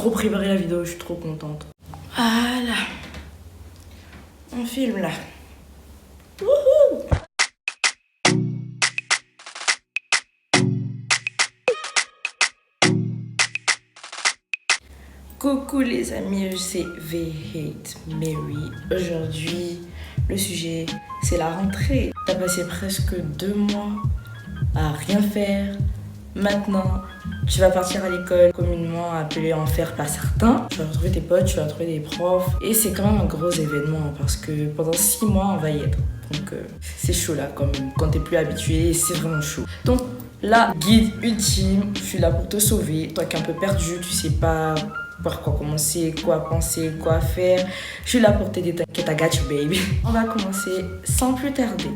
trop préparé la vidéo, je suis trop contente. Voilà. On filme là. Wouhou! Coucou les amis, c'est V-Hate Mary. Aujourd'hui, le sujet, c'est la rentrée. T'as passé presque 2 mois à rien faire. Maintenant, tu vas partir à l'école, communément appelé enfer par certains. Tu vas retrouver tes potes, tu vas retrouver des profs. Et c'est quand même un gros événement parce que pendant 6 mois, on va y être. Donc c'est chaud là quand même. Quand t'es plus habitué, c'est vraiment chaud. Donc là, guide ultime, je suis là pour te sauver. Toi qui es un peu perdu, tu sais pas par quoi commencer, quoi penser, quoi faire. Je suis là pour t'aider, t'inquiète, I got you baby. On va commencer sans plus tarder.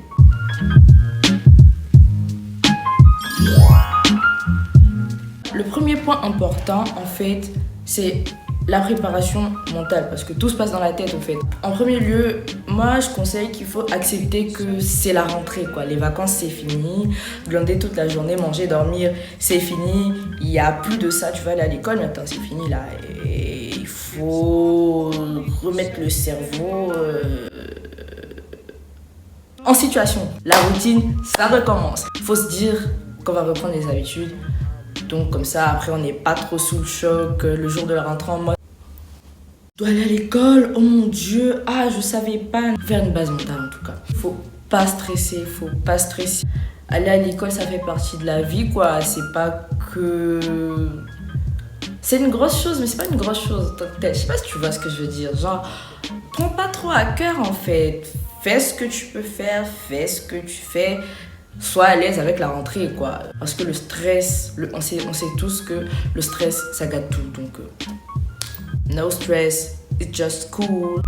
Le premier point important, en fait, c'est la préparation mentale, parce que tout se passe dans la tête, en fait. En premier lieu, moi, je conseille qu'il faut accepter que c'est la rentrée, quoi. Les vacances, c'est fini. Glander toute la journée, manger, dormir, c'est fini. Il n'y a plus de ça. Tu vas aller à l'école, maintenant, c'est fini, là. Et il faut remettre le cerveau en situation. La routine, ça recommence. Il faut se dire qu'on va reprendre les habitudes. Donc comme ça, après, on n'est pas trop sous le choc. Le jour de la rentrée, en mode je dois aller à l'école, oh mon Dieu, je savais pas. Faire une base mentale en tout cas. Faut pas stresser, faut pas stresser. Aller à l'école, ça fait partie de la vie, quoi. C'est pas que... C'est une grosse chose, mais c'est pas une grosse chose. Je sais pas si tu vois ce que je veux dire. Genre, prends pas trop à cœur en fait. Fais ce que tu peux faire, fais ce que tu fais. Sois à l'aise avec la rentrée, quoi. Parce que le stress, on sait tous que le stress, ça gâte tout. Donc, no stress, it's just cool.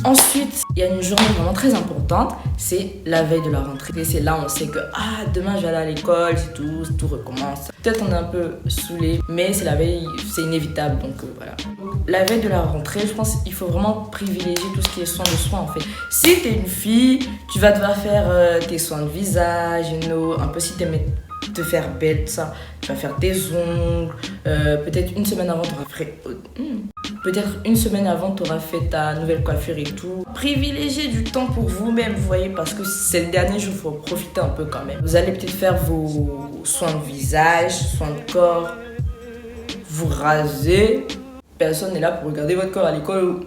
Ensuite, il y a une journée vraiment très importante, c'est la veille de la rentrée. Et c'est là où on sait que demain je vais aller à l'école, c'est tout recommence. Peut-être on est un peu saoulé, mais c'est la veille, c'est inévitable, donc voilà. La veille de la rentrée, je pense qu'il faut vraiment privilégier tout ce qui est soin de soi en fait. Si t'es une fille, tu vas devoir faire tes soins de visage, un peu si t'aimes te faire belle, tout ça. Tu vas faire tes ongles, peut-être une semaine avant t'auras fait... fait ta nouvelle coiffure et tout. Privilégiez du temps pour vous-même, vous voyez, parce que c'est le dernier jour, il faut profiter un peu quand même. Vous allez peut-être faire vos soins de visage, soins de corps, vous raser. Personne n'est là pour regarder votre corps à l'école.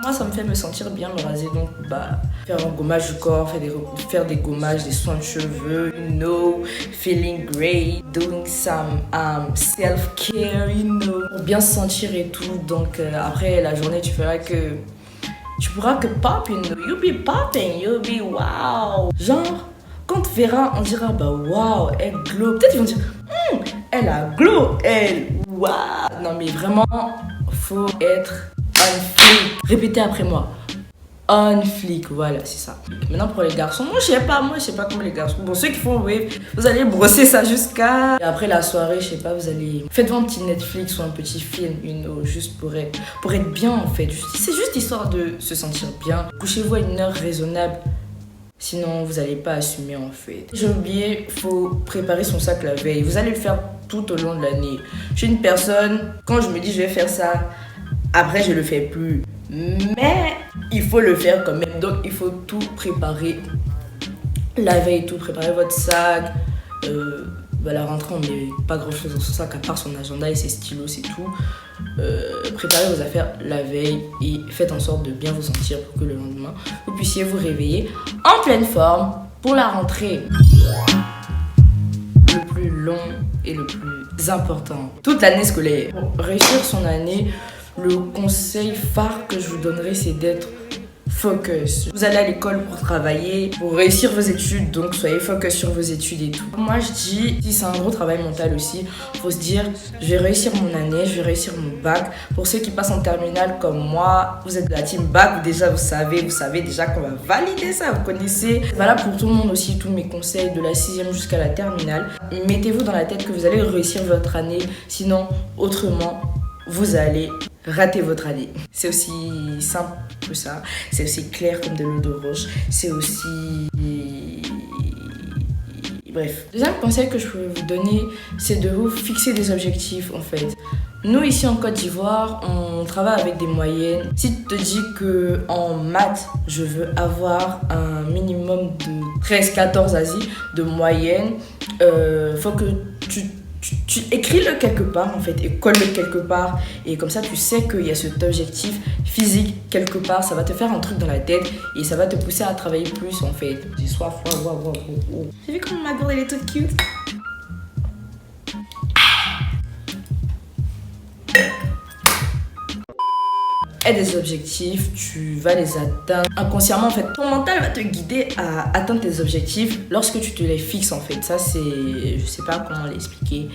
Moi, ça me fait me sentir bien me raser, donc faire un gommage du corps, faire des gommages, des soins de cheveux, feeling great, doing some self-care, pour bien se sentir et tout. Donc après la journée, tu pourras que pop, you'll be popping, you'll be wow. Genre, quand tu verras, on dira wow, elle glow. Peut-être ils vont dire elle a glow, elle wow. Non mais vraiment, faut être on flic. Répétez après moi. On flic, voilà, c'est ça. Maintenant pour les garçons, moi je sais pas comment les garçons. Bon, ceux qui font wave, vous allez brosser ça jusqu'à... Et après la soirée, je sais pas, vous allez... Faites-vous un petit Netflix ou un petit film, juste pour être bien en fait. C'est juste histoire de se sentir bien. Couchez-vous à une heure raisonnable. Sinon, vous n'allez pas assumer en fait. J'ai oublié, il faut préparer son sac la veille. Vous allez le faire tout au long de l'année. Je suis une personne, quand je me dis je vais faire ça, après je le fais plus. Mais il faut le faire quand même. Donc il faut tout préparer la veille, tout préparer votre sac. La rentrée, on met pas grand chose dans son sac à part son agenda et ses stylos, c'est tout. Préparez vos affaires la veille et faites en sorte de bien vous sentir pour que le lendemain vous puissiez vous réveiller en pleine forme pour la rentrée. Le plus long et le plus important, toute l'année scolaire. Pour réussir son année, le conseil phare que je vous donnerai, c'est d'être focus. Vous allez à l'école pour travailler, pour réussir vos études, donc soyez focus sur vos études et tout. Moi je dis, si c'est un gros travail mental aussi, faut se dire, je vais réussir mon année, je vais réussir mon bac. Pour ceux qui passent en terminale comme moi, vous êtes de la team bac, déjà vous savez déjà qu'on va valider ça, vous connaissez. Voilà pour tout le monde aussi, tous mes conseils de la 6e jusqu'à la terminale. Mettez-vous dans la tête que vous allez réussir votre année, sinon autrement, vous allez rater votre année. C'est aussi simple que ça, c'est aussi clair comme de l'eau de roche, c'est aussi Bref. Deuxième conseil que je pourrais vous donner, c'est de vous fixer des objectifs en fait. Nous ici en Côte d'Ivoire, on travaille avec des moyennes. Si tu te dis que en maths, je veux avoir un minimum de 13-14 de moyenne, faut que tu écris-le quelque part en fait et colle-le quelque part, et comme ça tu sais qu'il y a cet objectif physique quelque part. Ça va te faire un truc dans la tête et ça va te pousser à travailler plus en fait. J'ai soif. Wow. J'ai vu comme ma girl elle est toute cute. Et des objectifs, tu vas les atteindre inconsciemment en fait. Ton mental va te guider à atteindre tes objectifs lorsque tu te les fixes en fait. Ça c'est, je sais pas comment l'expliquer,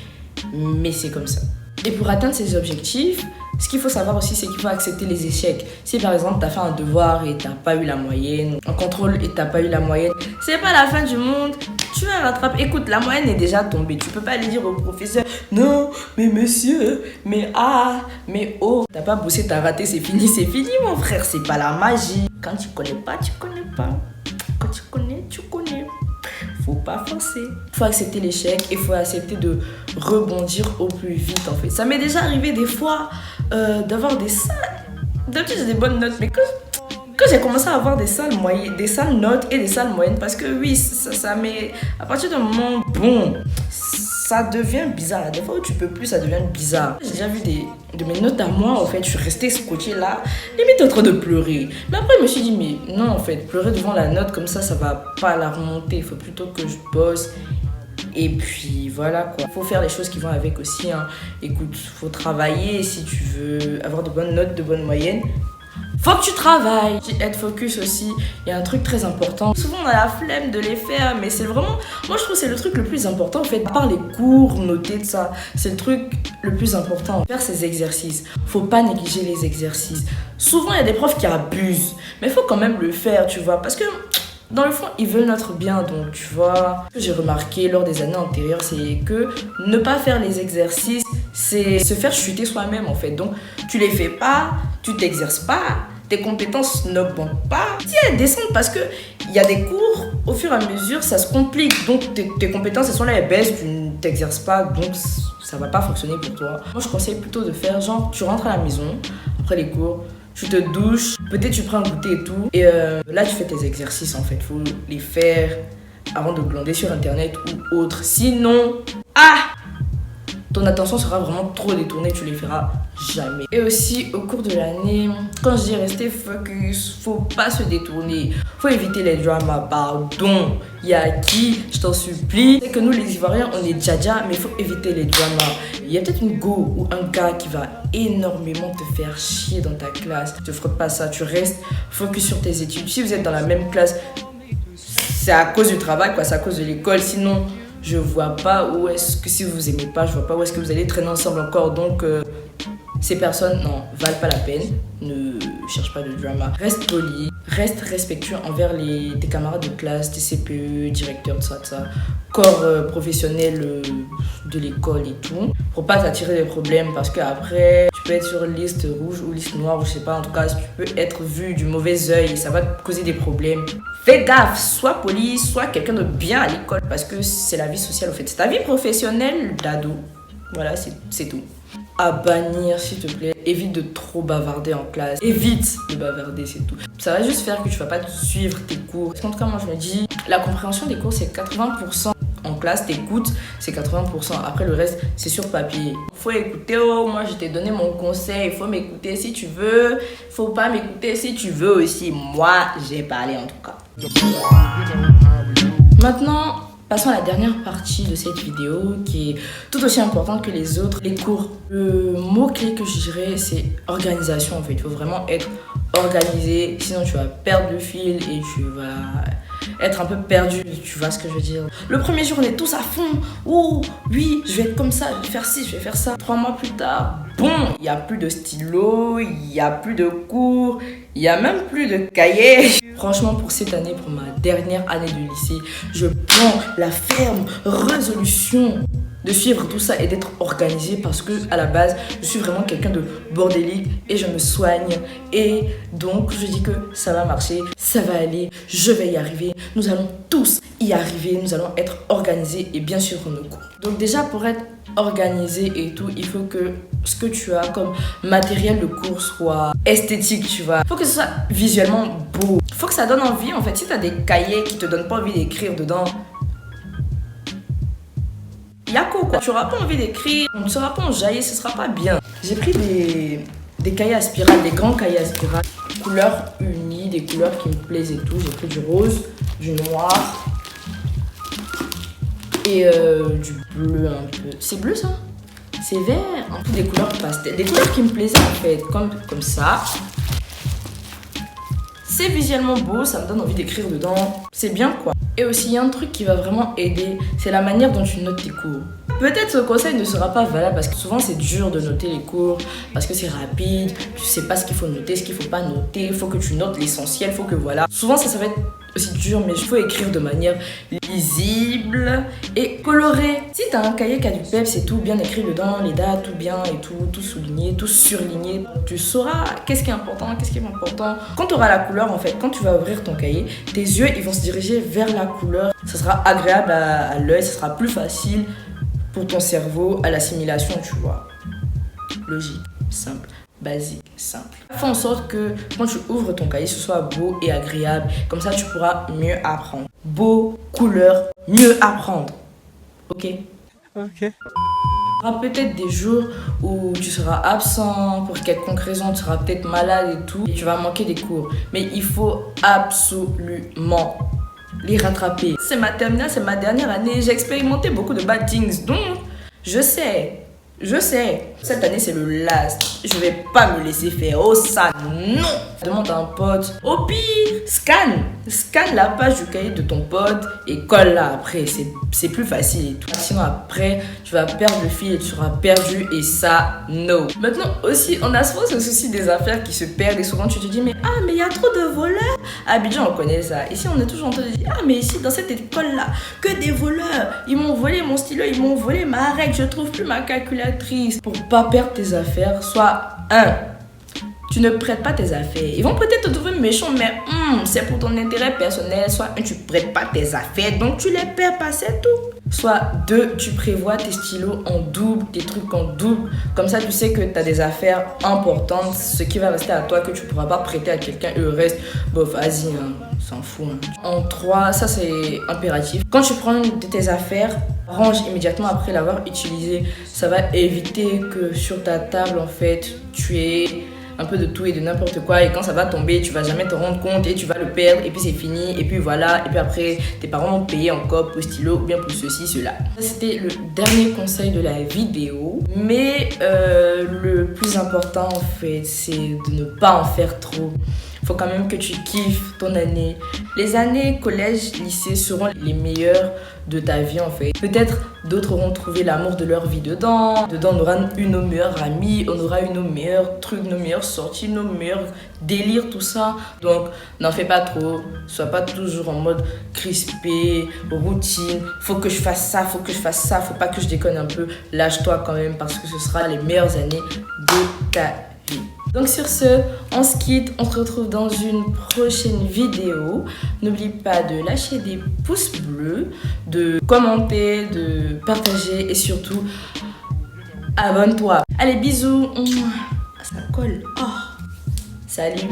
mais c'est comme ça. Et pour atteindre ces objectifs, ce qu'il faut savoir aussi, c'est qu'il faut accepter les échecs. Si par exemple tu as fait un devoir et tu n'as pas eu la moyenne, un contrôle et tu n'as pas eu la moyenne, c'est pas la fin du monde. Tu vas rattraper. Écoute, la moyenne est déjà tombée. Tu peux pas aller dire au professeur non, mais monsieur, mais mais oh. T'as pas bossé, t'as raté, c'est fini mon frère. C'est pas la magie. Quand tu connais pas, tu connais pas. Quand tu connais, tu connais. Faut pas forcer. Faut accepter l'échec et faut accepter de rebondir au plus vite en fait. Ça m'est déjà arrivé des fois d'avoir des salles. D'habitude j'ai des bonnes notes, mais quand j'ai commencé à avoir des sales notes et des sales moyennes, parce que oui, ça met... À partir d'un moment, bon, ça devient bizarre. Des fois où tu peux plus, ça devient bizarre. J'ai déjà vu de mes notes à moi, en fait, je suis restée scotchée là, limite en train de pleurer. Mais après, je me suis dit, mais non, en fait, pleurer devant la note comme ça va pas la remonter. Il faut plutôt que je bosse. Et puis voilà quoi, faut faire les choses qui vont avec aussi, hein. Écoute, faut travailler si tu veux avoir de bonnes notes, de bonnes moyennes. Faut que tu travailles. Être focus aussi, il y a un truc très important. Souvent on a la flemme de les faire, mais c'est vraiment... Moi je trouve que c'est le truc le plus important en fait. À part les cours, noter de ça, c'est le truc le plus important. Faire ces exercices. Faut pas négliger les exercices. Souvent il y a des profs qui abusent, mais il faut quand même le faire, tu vois. Parce que dans le fond, ils veulent notre bien, donc tu vois. Ce que j'ai remarqué lors des années antérieures, c'est que ne pas faire les exercices, c'est se faire chuter soi-même en fait. Donc tu les fais pas, tu t'exerces pas, tes compétences n'augmentent pas. Si elles descendent parce que il y a des cours, au fur et à mesure, ça se complique. Donc tes compétences, elles sont là, elles baissent, tu ne t'exerces pas, donc ça va pas fonctionner pour toi. Moi, je conseille plutôt de faire genre, tu rentres à la maison, après les cours, tu te douches, peut-être tu prends un goûter et tout. Et là, tu fais tes exercices en fait. Il faut les faire avant de glander sur internet ou autre. Sinon, ton attention sera vraiment trop détournée, tu les feras jamais. Et aussi, au cours de l'année, quand je dis rester focus, faut pas se détourner. Faut éviter les dramas, pardon. Il y a qui, je t'en supplie. C'est que nous, les Ivoiriens, on est djadja, mais il faut éviter les dramas. Il y a peut-être une go ou un gars qui va énormément te faire chier dans ta classe. Ne te frotte pas ça, tu restes focus sur tes études. Si vous êtes dans la même classe, c'est à cause du travail, quoi, c'est à cause de l'école. Sinon, je vois pas où est-ce que, si vous aimez pas, je vois pas où est-ce que vous allez traîner ensemble encore. Donc, ces personnes, non, valent pas la peine. Ne cherche pas de drama. Reste poli, reste respectueux envers tes camarades de classe, tes CPE, directeurs, tout ça. Corps professionnel de l'école et tout. Pour pas t'attirer des problèmes parce qu'après, tu peux être sur liste rouge ou liste noire ou je sais pas. En tout cas, tu peux être vu du mauvais œil et ça va te causer des problèmes. Fais gaffe, sois poli, sois quelqu'un de bien à l'école parce que c'est la vie sociale en fait. C'est ta vie professionnelle d'ado. Voilà, c'est tout. À bannir, s'il te plaît. Évite de trop bavarder en classe. Évite de bavarder, c'est tout. Ça va juste faire que tu vas pas suivre tes cours. Parce qu'en tout cas, moi, je me dis, la compréhension des cours, c'est 80%. En classe, t'écoutes, c'est 80%. Après, le reste, c'est sur papier. Faut écouter, moi, je t'ai donné mon conseil. Il faut m'écouter si tu veux. Faut pas m'écouter si tu veux aussi. Moi, j'ai parlé en tout cas. Maintenant, passons à la dernière partie de cette vidéo qui est tout aussi importante que les autres, les cours. Le mot-clé que je dirais, c'est organisation en fait. Il faut vraiment être organisé, sinon tu vas perdre le fil et tu vas être un peu perdu, tu vois ce que je veux dire. Le premier jour, on est tous à fond. Oh, oui, je vais être comme ça, je vais faire ci, je vais faire ça. 3 mois plus tard, bon, il n'y a plus de stylo, il n'y a plus de cours, il n'y a même plus de cahiers. Franchement, pour cette année, pour ma dernière année de lycée, je prends la ferme résolution de suivre tout ça et d'être organisé parce que à la base je suis vraiment quelqu'un de bordélique et je me soigne et donc je dis que ça va marcher, ça va aller, je vais y arriver, nous allons tous y arriver, nous allons être organisés et bien suivre nos cours. Donc déjà pour être organisé et tout, il faut que ce que tu as comme matériel de cours soit esthétique, tu vois. Il faut que ce soit visuellement beau, il faut que ça donne envie en fait. Si tu as des cahiers qui te donnent pas envie d'écrire dedans, Yako quoi, tu n'auras pas envie d'écrire, on ne sera pas enjaillé, ce sera pas bien. J'ai pris des cahiers à spirale, des grands cahiers à spirale, couleurs unies, des couleurs qui me plaisent et tout. J'ai pris du rose, du noir et du bleu un peu. C'est bleu ça? C'est vert, un peu des couleurs pastel, des couleurs qui me plaisaient en fait, comme ça. C'est visuellement beau, ça me donne envie d'écrire dedans, c'est bien quoi. Et aussi, il y a un truc qui va vraiment aider, c'est la manière dont tu notes tes cours. Peut-être ce conseil ne sera pas valable parce que souvent c'est dur de noter les cours, parce que c'est rapide, tu sais pas ce qu'il faut noter, ce qu'il faut pas noter, il faut que tu notes l'essentiel, il faut que voilà. Souvent ça va être aussi dur, mais il faut écrire de manière lisible et colorée. Si tu as un cahier qui a du peps et tout bien écrit dedans, les dates, tout bien et tout souligné, tout surligné, tu sauras qu'est-ce qui est important, qu'est-ce qui est important. Quand tu auras la couleur en fait, quand tu vas ouvrir ton cahier, tes yeux ils vont se diriger vers la couleur. Ça sera agréable à l'œil, ça sera plus facile pour ton cerveau à l'assimilation, tu vois. Logique, simple. Basique, simple. Fais en sorte que quand tu ouvres ton cahier, ce soit beau et agréable. Comme ça, tu pourras mieux apprendre. Beau, couleur, mieux apprendre. Ok? Ok. Il y aura peut-être des jours où tu seras absent pour quelconque raison, tu seras peut-être malade et tout, et tu vas manquer des cours. Mais il faut absolument les rattraper. C'est ma terminale, c'est ma dernière année. J'ai expérimenté beaucoup de bad things, donc je sais. Cette année c'est le last. Je vais pas me laisser faire. Oh ça, non. Demande à un pote. Au pire, scanne la page du cahier de ton pote et colle là après. C'est plus facile et tout. Sinon après, tu vas perdre le fil et tu seras perdu et ça, no. Maintenant aussi, on a souvent ce souci des affaires qui se perdent et souvent tu te dis mais il y a trop de voleurs. À Abidjan on connaît ça. Ici on est toujours en train de dire mais ici dans cette école là, que des voleurs. Ils m'ont volé mon stylo, ils m'ont volé ma règle, je trouve plus ma calculatrice. Pour pas perdre tes affaires, soit tu ne prêtes pas tes affaires. Ils vont peut-être te trouver méchant, mais c'est pour ton intérêt personnel. Soit tu prêtes pas tes affaires, donc tu les perds pas, c'est tout. Soit 2, tu prévois tes stylos en double, tes trucs en double. Comme ça, tu sais que tu as des affaires importantes, ce qui va rester à toi, que tu pourras pas prêter à quelqu'un. Et le reste, bof, vas-y, s'en fout. En 3, ça c'est impératif. Quand tu prends une de tes affaires, range immédiatement après l'avoir utilisé. Ça va éviter que sur ta table, en fait, tu aies un peu de tout et de n'importe quoi. Et quand ça va tomber, tu vas jamais te rendre compte et tu vas le perdre. Et puis c'est fini. Et puis voilà. Et puis après, tes parents vont payer encore pour le stylo ou bien pour ceci, cela. C'était le dernier conseil de la vidéo. Mais le plus important, en fait, c'est de ne pas en faire trop. Faut quand même que tu kiffes ton année. Les années collège, lycée seront les meilleures de ta vie en fait. Peut-être d'autres auront trouvé l'amour de leur vie dedans. Dedans, on aura eu nos meilleurs amis, on aura eu nos meilleurs trucs, nos meilleures sorties, nos meilleurs délires, tout ça. Donc, n'en fais pas trop. Sois pas toujours en mode crispé, routine. Faut que je fasse ça, faut que je fasse ça. Faut pas que je déconne un peu. Lâche-toi quand même parce que ce sera les meilleures années de ta vie. Donc sur ce, on se quitte, on se retrouve dans une prochaine vidéo. N'oublie pas de lâcher des pouces bleus, de commenter, de partager et surtout, abonne-toi. Allez, bisous. Ça colle. Oh, salut.